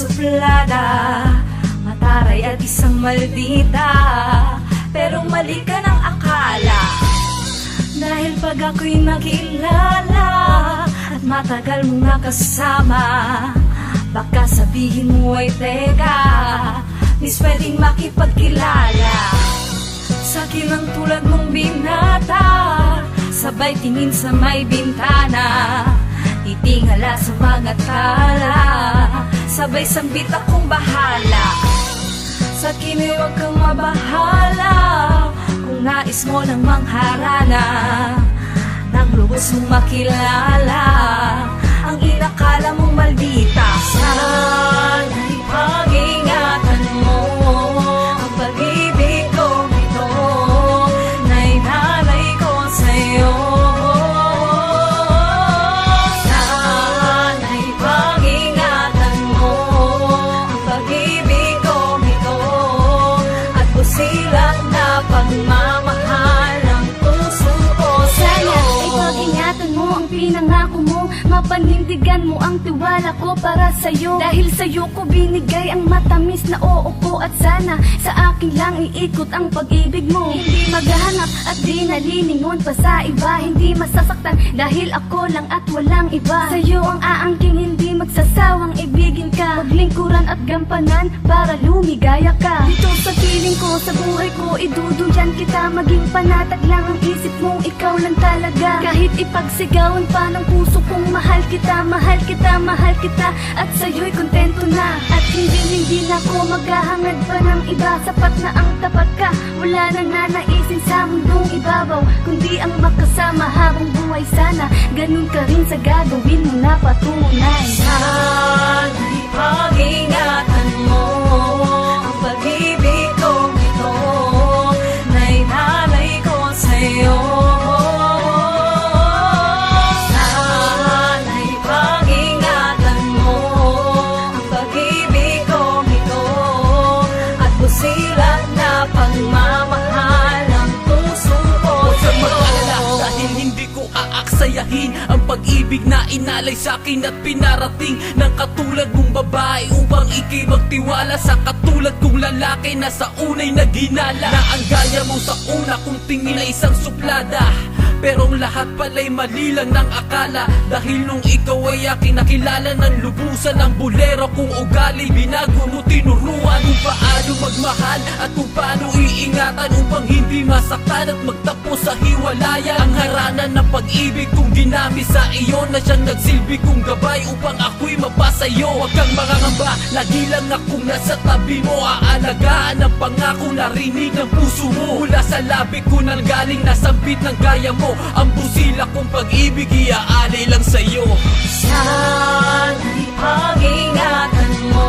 suplada, mataray at isang maldita. Pero mali ka ng akala, dahil pag ako'y nakilala at matagal mong nakasama, baka sabihin mo ay teka, miss pwedeng makipagkilala. Sa'kin ang tulad mong binata, sabay tingin sa may bintana, titingala sa mga tala, sabay sambit akong bahala. Sa'kin ay huwag kang mabahala, kung nais mo lang mangharana, nang lubos mong makilala ang inakala mong maldita. Sana'y pag-ingatan mo ang pag-ibig kong ito na inalay ko sa'yo. Sana'y pag-ingatan mo ang pag-ibig kong ito at busilak na pagmamahal ng puso ko sa'yo. Sana ay pag-ingatan mo ang pinangako mo, mapanindigan mo ang tiwala ko para sa'yo. Dahil sa'yo ko binigay ang matamis na oo ko, at sana sa akin lang iikot ang pag-ibig mo. Hindi maghahanap at di nalilingon pa sa iba, hindi masasaktan dahil ako lang at walang iba. Sa'yo ang aangking, hindi magsasawang ibigin ka, maglingkuran at gampanan para lumigaya ka. Dito sa piling ko, sa buhay ko, iduduyan kita, maging panatag lang ang isip mo, ikaw lang talaga. Kahit ipagsigawan pa ng puso kong mahal kita, mahal kita, mahal kita, at sa'yo'y kontento na. At hindi na ako maghahangad pa ng iba, sapat na ang tapat ka, wala nang nanaisin sa mundong ibabaw, kundi ang makasama habang buhay. Sana ganun ka rin sa gagawin mo na patunay. Sana'y pag-ingatan mo ang pag-ibig kong ito na inalay ko sa'yo. Sana'y pag-ingatan mo ang pag-ibig kong ito at busilak na pagmamahal ng puso ko Huwag kang sa'yo. mag-alala dahil hindi ko aaksayahin ang pag-ibig na inalay sa'kin at pinarating ng katulad mong babae upang ika'y magtiwala sa katulad kong lalaki na sa unay naghinala. Na ang gaya mo sa una kong tingin ay isang suplada, pero ang lahat pala'y mali lang ng akala. Dahil nung ikaw ay aking nakilala ng lubusan, ang bolero kong ugali binago mo, tinuruan kung paano magmahal at kung paano iingatan upang hindi masaktan at magtapos sa hiwalayan. Ang harana ng pag-ibig kong ginamit sa iyo na siyang nagsilbi kong gabay upang ako'y mapasayo. Huwag kang mangangamba, lagi lang akong nasa tabi mo, aalagaan ang pangako narinig ng puso mo. Mula sa labi ko nang galing nasambit ng gaya mo, ang busila kong pag-ibig iaalay lang sa'yo. Sana'y pag-ingatan mo